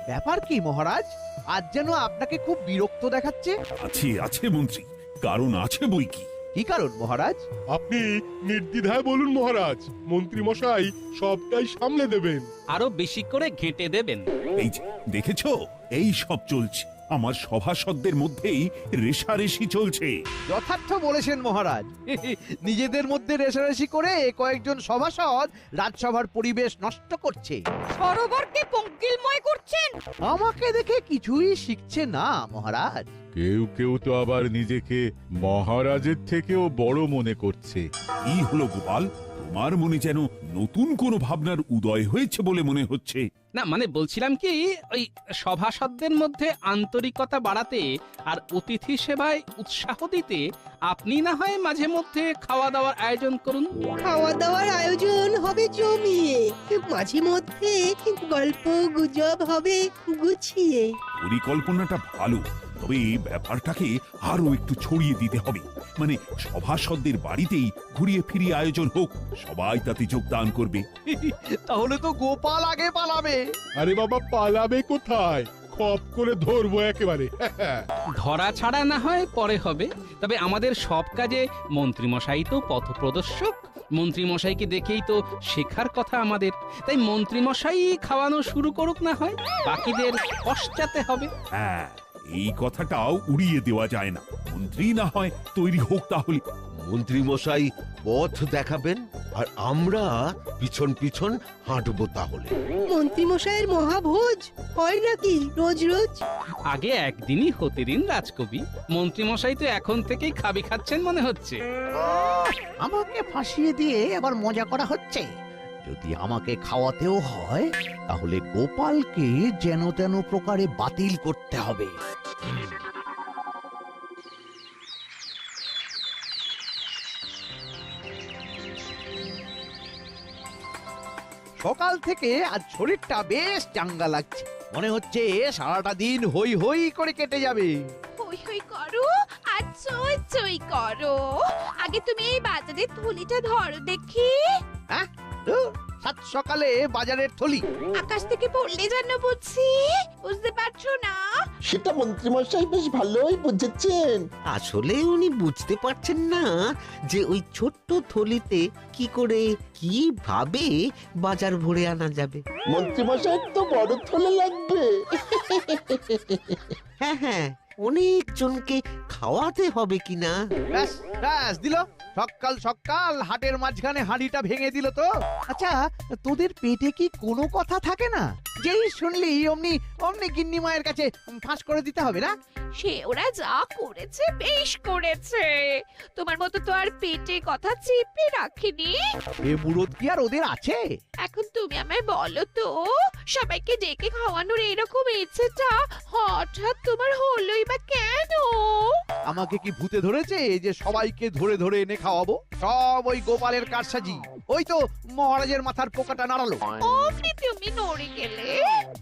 ব্যাপার কি মহারাজ? আজ যেন আপনাকে খুব বিরক্ত দেখাচ্ছে। আছে আছে মন্ত্রী, কারণ আছে বই কি। কি কারণ মহারাজ? আপনি নির্দ্বিধায় বলুন মহারাজ, মন্ত্রী মশাই সবটাই সামলে দেবেন। আরো বেশি করে ঘেঁটে দেবেন। এই যে দেখেছো, এই সব চলছে, আমার সভাসদদের মধ্যেই রেষারেষি চলছে। যথার্থ বলেছেন মহারাজ। নিজেদের মধ্যে রেষারেষি করে কয়েকজন সভাসদ রাজসভার পরিবেশ নষ্ট করছে। সরোবরকে পঙ্কিলময় করছেন। আমাকে দেখে কিছুই শিখছে না মহারাজ। কেউ কেউ তো আবার নিজেকে মহারাজের থেকেও বড় মনে করছে। কি হলো গোপাল, তোমার মনে যেন নতুন কোনো ভাবনার উদয় হয়েছে বলে মনে হচ্ছে। না মানে বলছিলাম কি, ওই সভাসদদের মধ্যে আন্তরিকতা বাড়াতে আর অতিথি সেবায় উৎসাহ দিতে আপনি না হয় মাঝে মধ্যে খাওয়া দাওয়ার আয়োজন করুন। খাওয়া দাওয়ার আয়োজন হবে জমিয়ে, মাঝে মধ্যে গল্প গুজব হবে গুছিয়ে। পরিকল্পনাটা ভালো, তবে ব্যাপারটাকে আরো একটু ছড়িয়ে দিতে হবে। মানে সভাসদদের বাড়িতেই ঘুরিয়ে ফিরিয়ে আয়োজন হোক, সবাই তাতে যোগদান করবে। তাহলে তো গোপাল আগে পালাবে। আরে বাবা, পালাবে কোথায়? খপ করে ধরবো একেবারে। ধরা ছাড়া না হয় পরে হবে, তবে আমাদের সব কাজে মন্ত্রীমশাই তো পথপ্রদর্শক। মন্ত্রীমশাইকে দেখেই তো শেখার কথা আমাদের। তাই মন্ত্রীমশাই খাওয়ানো শুরু করুক না হয়, বাকিদের পশ্চাতে হবে। হ্যাঁ, এই কথাটাও উড়িয়ে দেওয়া যায় না। মন্ত্রী না হয় তৈরি হোক তাহলে। মন্ত্রী মশাই পথ দেখাবেন আর আমরা পিছন পিছন হাঁটবো তাহলে। মন্ত্রী মশাইয়ের মহাভোজ হয় নাকি রোজ রোজ? আগে একদিনই হতে দিন রাজকবি। মন্ত্রীমশাই তো এখন থেকেই খাবি খাচ্ছেন মনে হচ্ছে। আমাকে ফাঁসিয়ে দিয়ে আবার মজা করা হচ্ছে। যদি আমাকে খাওয়াতেও হয় তাহলে গোপালকে যেন তেন প্রকারে বাতিল করতে হবে। সকাল থেকে আজ শরীরটা বেশ চাঙ্গা লাগছে। মনে হচ্ছে সারাটা দিন হই হই করে কেটে যাবে। হই হই করো আর চই চই করো। আগে তুমি এই বাজারের থলিটা ধরো দেখি। হ্যাঁ, সাত সকালে বাজারের থলি। আকাশ থেকে পড়লে যেন বুঝছি, বুঝতে পারছো না? সেটা মন্ত্রীমশাই বেশ ভালোই বুঝেছেন। আসলে উনি বুঝতে পারছেন না যে ওই ছোট্ট থলিতে কি করে কিভাবে বাজার ভরে আনা যাবে। মন্ত্রীমশাই তো বড় থলে লাগবে। হ্যাঁ হ্যাঁ, অনেক জনকে খাওয়াতে হবে কিনা। ব্যাস ব্যাস দিল, সকাল সকাল হাটের মাঝখানে হাঁড়িটা ভেঙে দিল তো। আচ্ছা, তোদের পেটে কি কোনো কথা থাকে না? যেই শুনলি অমনি অমনি গিন্নি মায়ের কাছে ফাঁস করে দিতে হবে না? সে ওরা যা করেছে বেশ করেছে। তোমার মতো তো আর পেটে কথা চেপে রাখিনি। এ মুরত কি আর ওদের আছে? এখন তুমি আমায় বলো তো, সবাইকে ডেকে খাওয়ানোর এরকম ইচ্ছেটা হঠাৎ তোমার হলোই বা কেন? আমাকে কি ভূতে ধরেছে যে সবাইকে ধরে ধরে এনে খাওয়াবো? সব ওই গোপালের কারসাজি। ওই তো মহারাজের মাথার পোকাটা নাড়ালো। অমনি তুমি নড়ে গেলে।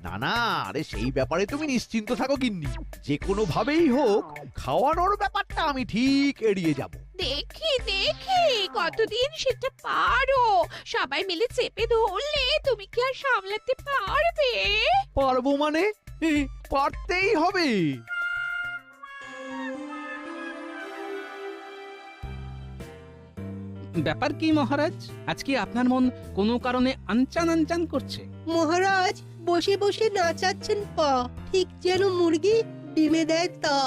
না না, আরে সেই ব্যাপারে তুমি নিশ্চিন্ত থাকো গিন্নি। যে কোনো ভাবেই হোক খাওয়ানোর ব্যাপারটা আমি ঠিক এড়িয়ে যাব। দেখি দেখি কতদিন সেটা পারো। সবাই মিলে চেপে ধরলে তুমি কি আর সামলাতে পারবে? পারবো মানে? পারতেই হবে। ব্যাপার কি মহারাজ, আজকে আপনার মন কোনো কারণে আনচান আনচান করছে? মহারাজ বসে বসে নাচাচ্ছেন পা, ঠিক যেন মুরগি ডিমে দেয় তা।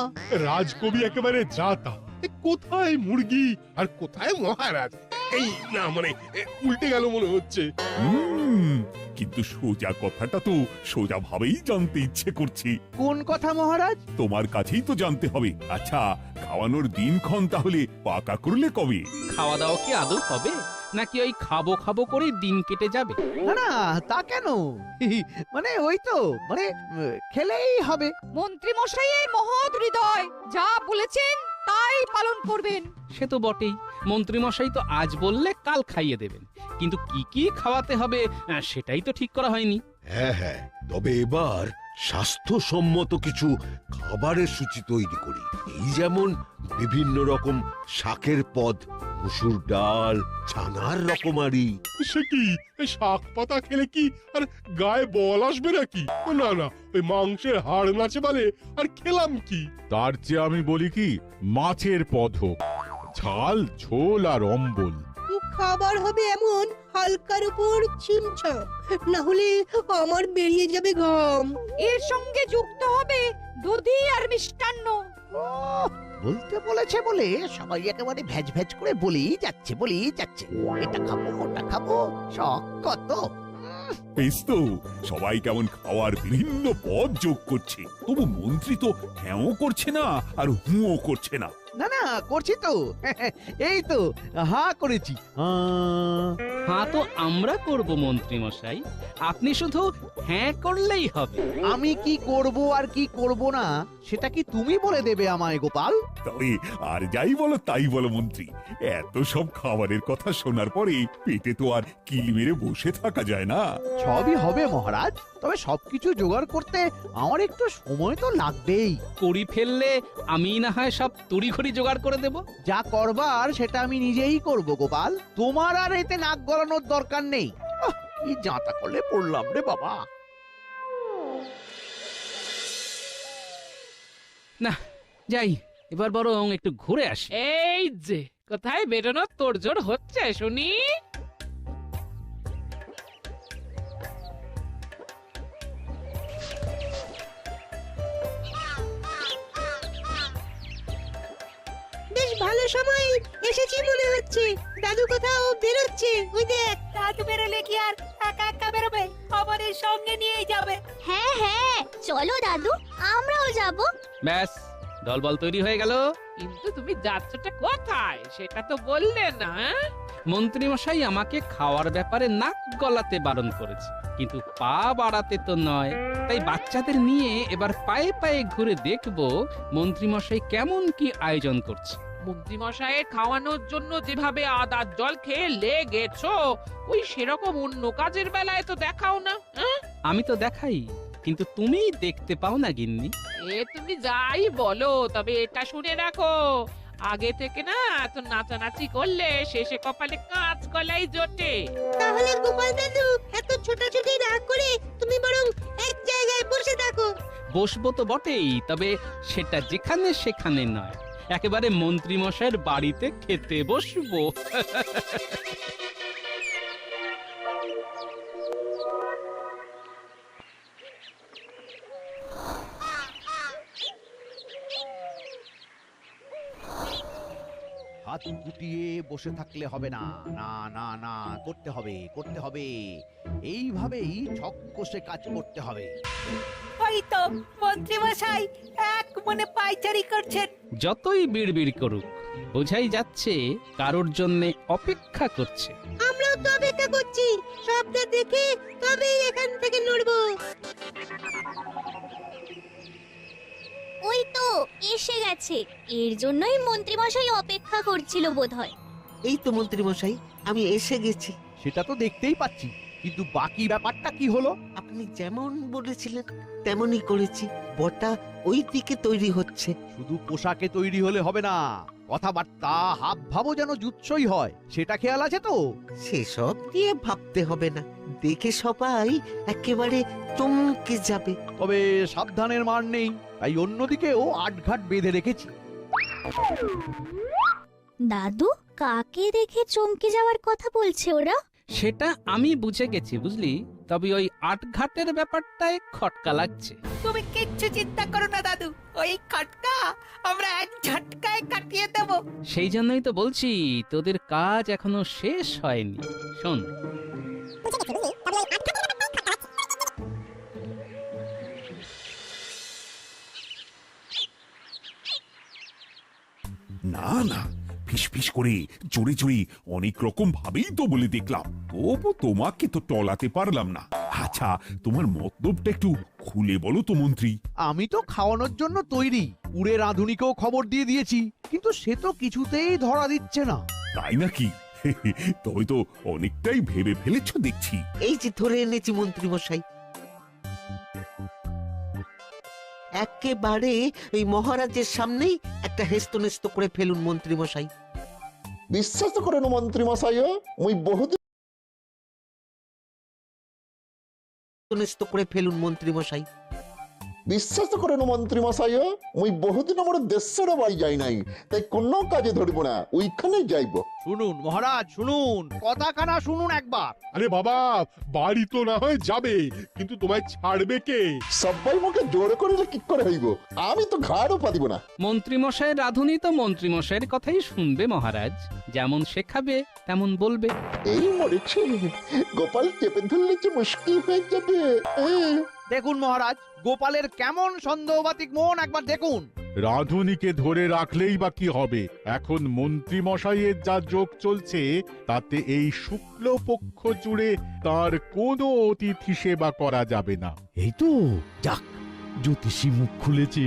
রাজকবি একেবারে যা তা। কোথায় মুরগি আর কোথায় মহারাজ? এই না মানে উল্টে গেল মনে হচ্ছে। কিন্তু সোজা কথাটা তো সোজা ভাবেই জানতে ইচ্ছে করছে। কোন কথা মহারাজ? তোমার কাছেই তো জানতে হবে। আচ্ছা, খাওয়ানোর দিনক্ষণ তাহলে পাকা করলে কবে? খাওয়া দাওয়া কি আদৌ হবে, নাকি ওই খাবো খাবো করে দিন কেটে যাবে? না না, তা কেন? মানে ওই তো মানে খেলেই হবে। মন্ত্রী মশাইয়ের মহৎ হৃদয়, যা বলেছেন তাই পালন করবেন। সে তো বটেই, মন্ত্রীমশাই তো আজ বললে কাল খাইয়ে দেবেন, কিন্তু কি কি খাওয়াতে হবে সেটাই তো ঠিক করা হয়নি। হ্যাঁ হ্যাঁ, তবে এবার স্বাস্থ্যসম্মত কিছু খাবারের সূচি তৈরি করি। এই যেমন বিভিন্ন রকম শাকের পদ, মসুর ডাল, ছানার রকমারি। সে কি এই শাক পাতা খেলে কি আর গায়ে বল আসবে নাকি? না না, ওই মাংসের হাড় নাচে বলে আর খেলাম কি? তার চেয়ে আমি বলি কি, মাছের পদ হোক, ঝাল ঝোল আর অম্বল। খাবার হবে এমন হালকার উপর ছিমছাম, না হলে আমার বেরিয়ে যাবে ঘাম। এর সঙ্গে যুক্ত হবে দধি আর মিষ্টান্ন। বলতে বলেছে বলে সবাই একেবারে ভ্যাজ ভ্যাজ করে বলেই যাচ্ছে এটা খাবো ওটা খাবো, শখ কত। বেশ তো, সবাই কেমন খাওয়ার বিভিন্ন পদ যোগ করছে, তবু মন্ত্রী তো হ্যাঁও করছে না আর হুঁও করছে না। না না, করছি তো। এই তো হা করেছি। হ্যাঁ তো আমরা করব মন্ত্রী মশাই, আপনি শুধু হ্যাঁ করলেই হবে। আমি কি করব আর কি করব না সেটা কি তুমি বলে দেবে আমায় গোপাল? তবে আর যাই বলো তাই বলো মন্ত্রী, এত সব খাবারের কথা শোনার পরে পেটে তো আর কিল মেরে বসে থাকা যায় না। সবই হবে মহারাজ, তবে সবকিছু জোগাড় করতে আমার একটু সময় তো লাগবেই। করি ফেললে আমি না হয় সব তড়িঘড়ি জোগাড় করে দেব। যা করবার সেটা আমি নিজেই করব গোপাল, তোমার আর এতে নাক গলানোর দরকার নেই। কি যাতা করলে পড়লাম রে বাবা। না যাই, এবার বরং একটু ঘুরে আসি। এই যে কোথায় বেরোনোর তোড়জোড় হচ্ছে শুনি। বেশ ভালো সময় এসেছি মনে হচ্ছে। দাদু কোথাও বেরোচ্ছে, ওই দেখ। দাদু বেরোলে কি আর একা একা বেরোবে? আমাদের সঙ্গে নিয়েই যাবে। হ্যাঁ হ্যাঁ, চলো দাদু, আমরাও যাব। ব্যাস, দলবল তৈরি হয়ে গেল। কিন্তু তুমি যাচ্ছটা কোথায় সেটা তো বললে না। মন্ত্রী মশাই আমাকে খাওয়ার ব্যাপারে নাক গলাতে বারণ করেছে, কিন্তু পা বাড়াতে তো নয়। তাই বাচ্চাদের নিয়ে এবার পায়ে পায়ে ঘুরে দেখব মন্ত্রী মশাই কেমন কি আয়োজন করছে। মন্ত্রী মশাইয়ের খাওয়ানোর জন্য যেভাবে আদার জল খেয়ে লেগেছো, ওই সেরকম অন্য কাজের বেলায় তো দেখাও না। আমি তো দেখাই, কিন্তু তুমি দেখতে পাও না গিন্নি। এ তুমি যাই বলো, তবে এটা শুনে রাখো, আগে থেকে না এত নাচানাচি করলে শেষে কপালে কাঁচ গলাই জোটে। তাহলে গোপাল দাদু এত ছোটাছুটি না করে তুমি বরং এক জায়গায় বসে থাকো। বসবো তো বটেই, তবে সেটা যেখানে সেখানে নয়, একেবারে মন্ত্রী মশাইয়ের বাড়িতে খেতে বসবো। হাত গুটিয়ে বসে থাকলে হবে না, না না না, করতে হবে। এইভাবেই ছক কষে কাজ করতে হবে। ওই তো মন্ত্রী মশাই এক মনে পায়চারি করছেন। যতই বিড়বিড় করুক, বোঝাই যাচ্ছে কারোর জন্য অপেক্ষা করছে। আমরাও তো অপেক্ষা করছি, সবটা দেখে তবেই এখান থেকে নড়বো। ওই তো এসে গেছে, এর জন্যই মন্ত্রী মশাই অপেক্ষা করছিল বোধহয়। এই তো মন্ত্রী মশাই, আমি এসে গেছি। সেটা তো দেখতেই পাচ্ছি, কিন্তু বাকি ব্যাপারটা কি হলো? আপনি যেমন বলেছিলেন তেমনই করেছি। বটা ওই দিকে তৈরি হচ্ছে। শুধু পোশাকে তৈরি হলে হবে না, কথাবার্তা হাব ভাবও যেন জুৎসই হয়, সেটা খেয়াল আছে তো? সেসব দিয়ে ভাবতে হবে না, দেখে সবাই একেবারে চমকে যাবে। তবে সাবধানের মার নেই, তাই অন্যদিকেও আটঘাট বেঁধে রেখেছি। দাদু, কাকে দেখে চমকে যাওয়ার কথা বলছে ওরা? সেটা আমি বুঝে গেছি বুঝলি, তবে ওই আটঘাটের ব্যাপারটায় খটকা লাগছে। তুমি কিচ্ছু চিন্তা করো না দাদু, ওই খটকা আমরা এক ঝটকায় কাটিয়ে দেব। সেই জন্যই তো বলছি তোদের কাজ এখনো শেষ হয়নি। শোন, না না, ফিসফিস করে জোরে জোরে অনেক রকম ভাবেই তো বলে দেখলাম, তবু তোমাকে তো টলাতে পারলাম না। আচ্ছা, তোমার মতলবটা একটু খুলে বলো তো মন্ত্রী। আমি তো খাওয়ানোর জন্য তৈরি, উড়ে রাঁধুনিকেও খবর দিয়ে দিয়েছি, কিন্তু সে তো কিছুতেই ধরা দিচ্ছে না। তাই নাকি? তবে তো অনেকটাই ভেবে ফেলেছ দেখছি। এই যে ধরে এনেছি মন্ত্রী মশাই। একেবারে এই মহারাজের সামনেই একটা হেস্তনেস্ত করে ফেলুন মন্ত্রী মশাই। বিশ্বাস করেন মন্ত্রী মশাই, মুই বহুদিন হেস্তনেস্ত করে ফেলুন মন্ত্রী মশাই। বিশ্বাস করেন মন্ত্রী মশাই, মুই বহুদিন আমার দেশের বাড়ি যাই নাই, তাই কোনো কাজে ধরবো না, ওইখানে যাইব। শুনুন মহারাজ, শুনুন কথাখানা শুনুন একবার। আরে বাবা, বাড়ি তো না হয় যাবে, কিন্তু তোমায় ছাড়বে কে? সবাই মুখে জোর করিলে কি করে হইব? আমি তো ঘাড়ও পাতিব না। মন্ত্রী মশাইয়ের রাধুনি তো মন্ত্রী মশাইয়ের কথাই শুনবে মহারাজ, যেমন শেখাবে তেমন বলবে। এই মরেছে, গোপাল চেপে ধরলে যে মুশকিল হয়ে যাবে। দেখুন মহারাজ, গোপালের কেমন সন্দেহবাতিক মন একবার দেখুন। রাধুনিকে ধরে রাখলেই বা কি হবে? এখন মন্ত্রী মশাইয়ের যা যোগ চলছে তাতে এই শুক্লপক্ষ জুড়ে তার কোনো অতিথি সেবা করা যাবে না। এই তো যাক, জ্যোতিষী মুখ খুলেছে।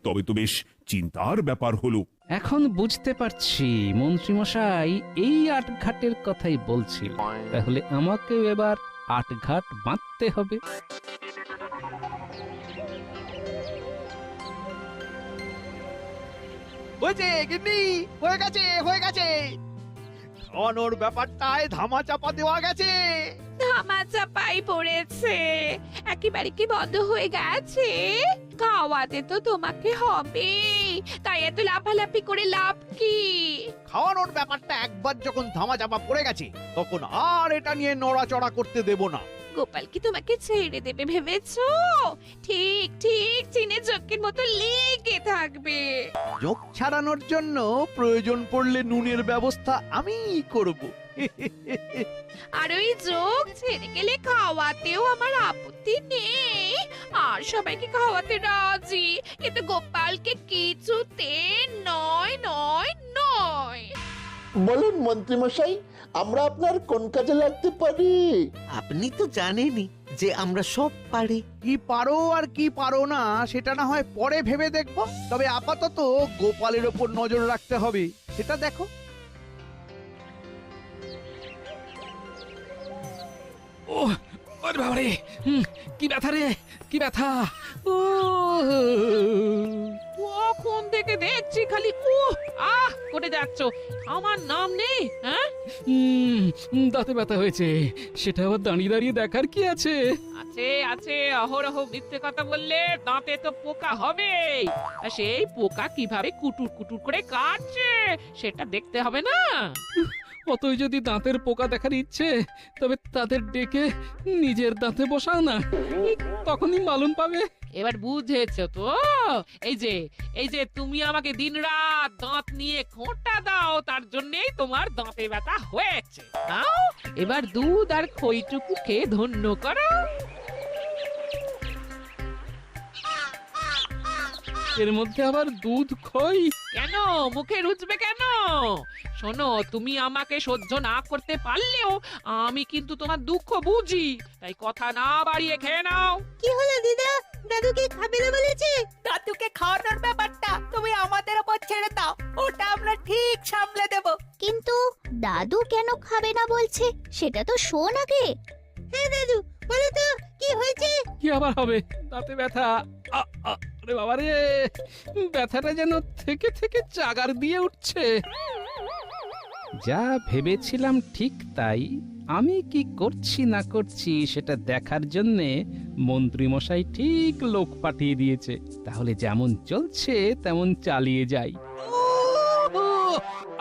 তবে তো বেশ চিন্তার ব্যাপার হলো। এখন বুঝতে পারছি মন্ত্রী মশাই এই আটঘাটের কথাই বলছিল, তাহলে আমাকেও এবার আটঘাট বাঁধতে হবে। হয়েছে গিন্নি, হয়ে গেছে হয়ে গেছে। খাওয়ানোর ব্যাপারটায় ধামা চাপা দেওয়া গেছে। ধামা চাপাই পড়েছে, একেবারে কি বন্ধ হয়ে গেছে? খাওয়াতে তো তোমাকে হবে, তাই এত লাফালাফি করে লাভ কি? খাওয়ানোর ব্যাপারটা একবার যখন ধামা চাপা পড়ে গেছে, তখন আর এটা নিয়ে নড়াচড়া করতে দেব না। গোপাল কি তোমাকে ছেড়ে দেবে ভেবেছো? ঠিক ঠিক চিনে চক্কের মতো লেগে থাকবে। যোগ ছাড়ানোর জন্য প্রয়োজন পড়লে নুনের ব্যবস্থা আমিই করব। আর ওই যোগ ছেড়ে গেলে খাওয়াতেও আমার আপত্তি নেই, আর সবাইকে খাওয়াতে রাজি, কিন্তু গোপালকে কিছুতে নয় নয় নয়। বলুন মন্ত্রী মশাই, আমরা আপনার কোন কাজে লাগতে পারি? আপনি তো জানেনই যে আমরা সব পারি। কি পারো আর কি পারো না সেটা না হয় পরে ভেবে দেখব, তবে আপাতত গোপালের ওপর নজর রাখতে হবে, সেটা দেখো। ও ওরে বাবারে, কি ব্যথা রে, কি ব্যথা! ও কখন থেকে দেখছি খালি করে যাচ্ছ, আমার নাম নেই? হ্যাঁ, দাঁতে ব্যথা হয়েছে, সেটা আবার দাঁড়িয়ে দাঁড়িয়ে দেখার কি আছে? আছে আছে, অহরহ মিথ্যে কথা বললে দাঁতে তো পোকা হবে, আর সেই পোকা কিভাবে কুটুর কুটুর করে কাটছে সেটা দেখতে হবে না? অতই যদি দাঁতের পোকা দেখার ইচ্ছে, তবে তাদের ডেকে নিজের দাঁতে বসাও না, তখনই মালুম পাবে। এবার বুঝেছো তো? এই যে তুমি আমাকে দিনরাত দাঁত নিয়ে খোঁটা দাও, তার জন্যই তোমার দাঁতে ব্যথা হয়েছে। দাও এবার দুধ আর খইটুকু খেয়ে ধন্য করো। এর মধ্যে আবার দুধ খই? কেন মুখে রুচবে কেন? শোনো, তুমি আমাকে সহ্য না করতে পারলেও আমি কিন্তু তোমার দুঃখ বুঝি, তাই কথা না বাড়িয়ে খেয়ে নাও। কি হলো দিদা, দাদুকে খাবে না বলেছে? দাদুকে খাওয়ানোর ব্যাপারটা তুমি আমাদের উপর ছেড়ে দাও, ওটা আমরা ঠিক সামলে দেব। কিন্তু দাদু কেন খাবে না বলছে সেটা তো শোন আগে। হ্যাঁ দাদু, বলো তো কি হয়েছে? কি আবার হবে? দাঁতে ব্যথা। আরে বাবা রে, ব্যথাটা যেন থেকে থেকে চাগার দিয়ে উঠছে। যা ভেবেছিলাম ঠিক তাই, আমি কি করছি না করছি সেটা দেখার জন্যে মন্ত্রী মশাই ঠিক লোক পাঠিয়ে দিয়েছে। তাহলে যেমন চলছে তেমন চালিয়ে যাই।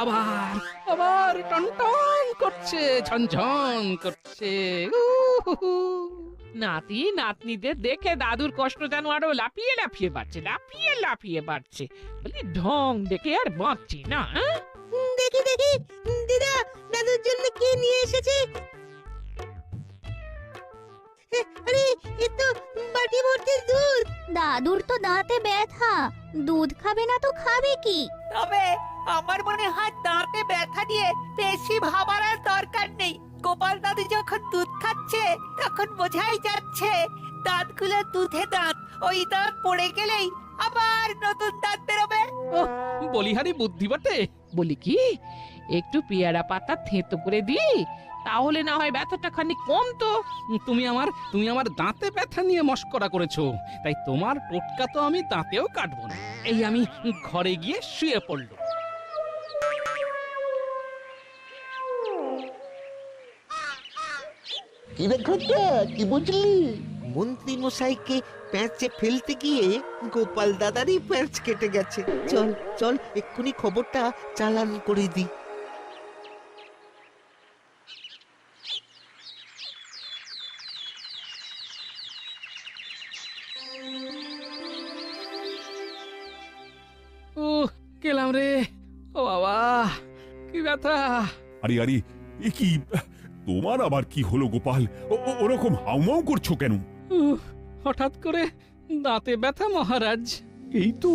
আবার আবার টনটন করছে, ঝনঝন করছে। নাতি নাতনিদের দেখে দাদুর কষ্ট যেন আরো লাফিয়ে লাফিয়ে বাড়ছে, লাফিয়ে লাফিয়ে বাড়ছে। বলি ঢং দেখে আর বাঁচছি না। দেখি দেখি দিদা, দাদুর জন্য কি নিয়ে এসেছে? আরে এ তো বাটি ভর্তি দুধ। দাদুর তো দাঁতে ব্যথা, দুধ খাবে না তো খাবে কি? তবে আমার মনে হয় দাঁতে ব্যথা নিয়ে বেশি ভাবার আর দরকার নেই। গোপাল দাদু যখন দুধ খাচ্ছে তখন বোঝাই যাচ্ছে দাঁতগুলো দুধে দাঁত, ওই দাঁত পড়ে গেলেই আবার নতুন দাঁত বেরোবে। বলিহারি বুদ্ধি বটে। বলি কি, একটু পেয়ারা পাতা থেঁতো করে দিই, তাহলে না হয় ব্যথাটা খানিক কমতো। তুমি আমার দাঁতে ব্যথা নিয়ে মস্করা করেছো, তাই তোমার টোটকা তো আমি দাঁতেও কাটবো না। এই আমি ঘরে গিয়ে শুয়ে পড়লো। কি রে ঘটা, কি বুঝলি? মন্ত্রী মশাইকে প্যাঁচে ফেলতে গিয়ে গোপাল দাদারই প্যাঁচ কেটে গেছে। চল চল এক্ষুনি খবরটা চালান করে দি। গেলাম রে, ও বাবা কি ব্যথা। আরে আরে, এ কি, তোমার আবার কি হলো গোপাল? ওরকম হাউমাউ করছো কেন? হঠাৎ করে দাঁতে ব্যথা মহারাজ। এই তো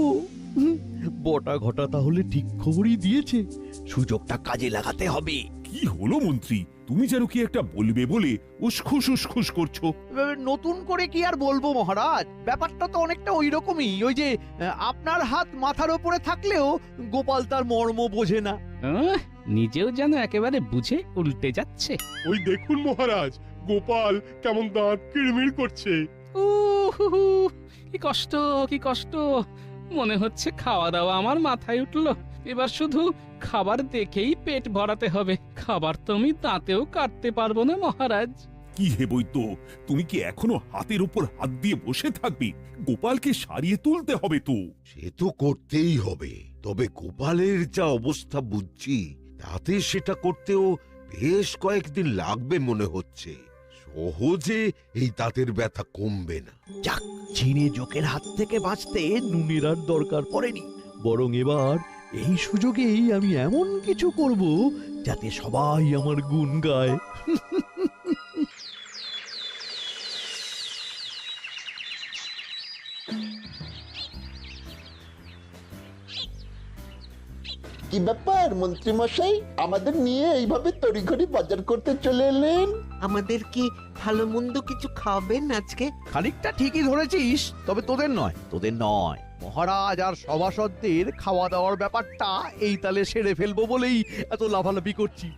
বটা ঘটা তাহলে ঠিক খবরই দিয়েছে, সুযোগটা কাজে লাগাতে হবে। কি হলো মন্ত্রী, তুমি যেন কি একটা বলবে বলে উসখুস উসখুস করছো। নতুন করে কি আর বলবো মহারাজ, ব্যাপারটা তো অনেকটা ওই রকমই। ওই যে আপনার হাত মাথার উপরে থাকলেও গোপাল তার মর্ম বোঝে না। নিজেও যেন একেবারে বুঝে উল্টে যাচ্ছে। ওই দেখুন মহারাজ, গোপাল কেমন দাঁত কিড়মিড় করছে। কি কষ্ট, কি কষ্ট। মনে হচ্ছে খাওয়া দাওয়া আমার মাথায় উঠলো। এবার শুধু খাবার দেখেই পেট ভরাতে হবে, খাবার তো আমি দাঁতেও কাটতে পারবো না মহারাজ। কি হে বৈদ্য, তুমি কি এখনো হাতের উপর হাত দিয়ে বসে থাকবে? গোপালকে সারিয়ে তুলতে হবে তো। সে তো করতেই হবে, তবে গোপালের যা অবস্থা বুঝছি তাতে সেটা করতেও বেশ কয়েকদিন লাগবে মনে হচ্ছে। সহজে এই দাঁতের ব্যথা কমবে না। যাক, চিনে জোকের হাত থেকে বাঁচতে নুনের আর দরকার পড়েনি, বরং এবার এই সুযোগেই আমি এমন কিছু করব যাতে সবাই আমার গুণ গায়। কি ব্যাপার মন্ত্রী মশাই, আমাদের নিয়ে এইভাবে তড়িঘড়ি বাজার করতে চলে এলেন? আমাদের কি ভালো মন্দ কিছু খাবেন আজকে? খানিকটা ঠিকই ধরেছিস, তবে তোদের নয়। মহারাজ আর সভাসদদের খাওয়া দাওয়ার ব্যাপারটা এই তালে সেরে ফেলবো বলেই এত লাফালাফি করছি।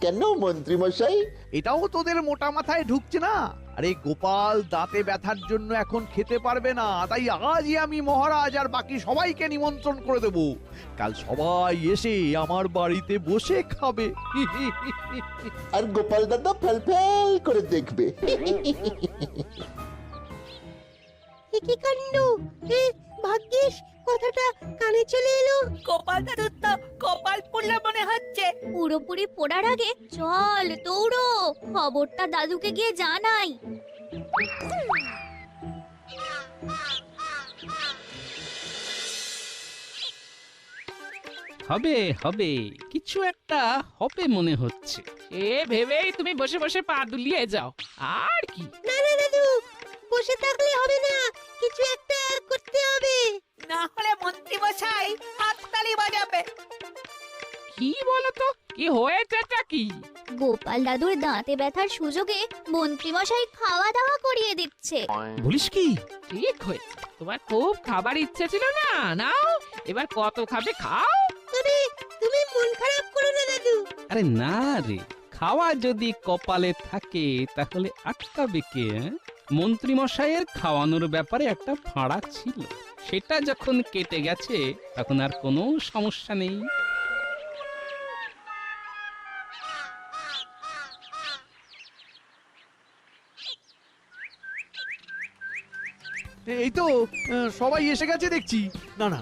কেন মন্ত্রী মশাই? এটাও তোদের মোটা মাথায় ঢুকছে না? আরে গোপাল দাঁতে ব্যথার জন্য এখন খেতে পারবে না, তাই আজই আমি মহারাজ আর বাকি সবাইকে নিমন্ত্রণ করে দেব। কাল সবাই এসে আমার বাড়িতে বসে খাবে। আর গোপাল দাদা ফেল ফেল করে দেখবে। কি কাণ্ড! ভাগ্যিস কথাটা কানে চলে এলো। গোপাল দাদুর তো কপাল পুড়লো মনে হচ্ছে। পুরোপুরি পড়ার আগে চল দৌড়ো, খবরটা দাদুকে গিয়ে জানাই। হবে হবে, কিছু একটা হবে মনে হচ্ছে। এ ভেবেই তুমি বসে বসে পা দুলিয়ে যাও, আর কি। না না দাদু, বসে থাকলে হবে না, কিছু একটা করতে হবে। না হলে মন্ত্রী মশাই হাততালি বাজাবে। কি বলতো, কি হয়েছেটা কি? গোপাল দাদুর দাঁতে ব্যথার সুযোগে মন্ত্রীমশাই খাওয়া দাওয়া করিয়ে দিচ্ছে। বলিস কি? ঠিক হয়েছে, তোমার খুব খাবার ইচ্ছে ছিল না, নাও এবার কত খাবে খাও। তুমি মন খারাপ করো না দাদু। আরে না রে, খাওয়া যদি কপালে থাকে তাহলে আটকাবে কে? মন্ত্রী মশাইয়ের খাওয়ানোর ব্যাপারে একটা ফাঁড়া ছিল, সেটা যখন কেটে গেছে তখন আর কোনো সমস্যা নেই। এই তো সবাই এসে গেছে দেখছি। না,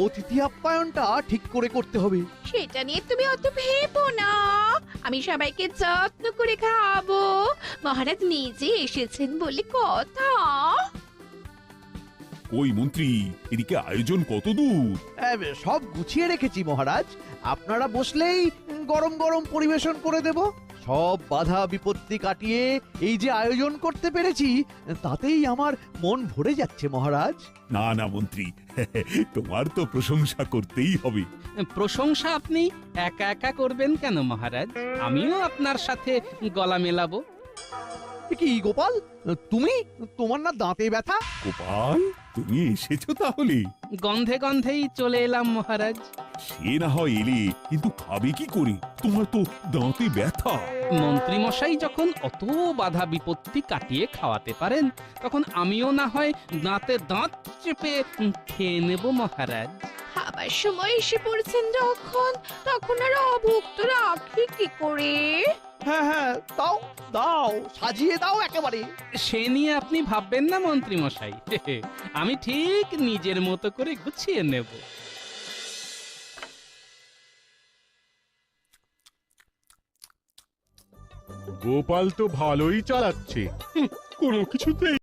অতিথি আপ্যায়নটা ঠিক করে করতে হবে। সেটা নিয়ে তুমি অত ভেবো না, আমি সবাইকে যত্ন করে খাওয়াবো। মহারাজ নিজে এসেছেন বলে কথা। ওই মন্ত্রী, এদিকে আয়োজন কত দূর? সব গুছিয়ে রেখেছি মহারাজ, আপনারা বসলেই গরম গরম পরিবেশন করে দেব। সব বাধা বিপত্তি কাটিয়ে এই যে আয়োজন করতে পেরেছি, তাতেই আমার মন ভরে যাচ্ছে মহারাজ। না না মন্ত্রী, তোমার তো প্রশংসা করতেই হবে। প্রশংসা আপনি একা একা করবেন কেন মহারাজ? আমিও আপনার সাথে গলা মেলাবো। এ কি গোপাল, তুমি? তোমার না দাঁতে ব্যথা? গোপাল, তুমি এসেছো তাহলে? গন্ধে গন্ধেই চলে এলাম মহারাজ। সে না হয় এলে, কিন্তু খাবে কি করে? তোমার তো দাঁতে ব্যথা। মন্ত্রী মশাই যখন অত বাধা বিপত্তি কাটিয়ে খাওয়াতে পারেন, তখন আমিও না হয় দাঁতে দাঁত চেপে খেয়ে নেব মহারাজ। খাবার সময় এসে পড়ছেন যখন, তখন আর অভুক্ত রাখি কি করে? হ্যাঁ হ্যাঁ, দাও দাও, সাজিয়ে দাও একেবারে। সে নিয়ে আপনি ভাববেন না মন্ত্রী মশাই, আমি ঠিক নিজের মতো করে গুছিয়ে নেব। গোপাল তো ভালোই চালাচ্ছে। কোনো কিছুতেই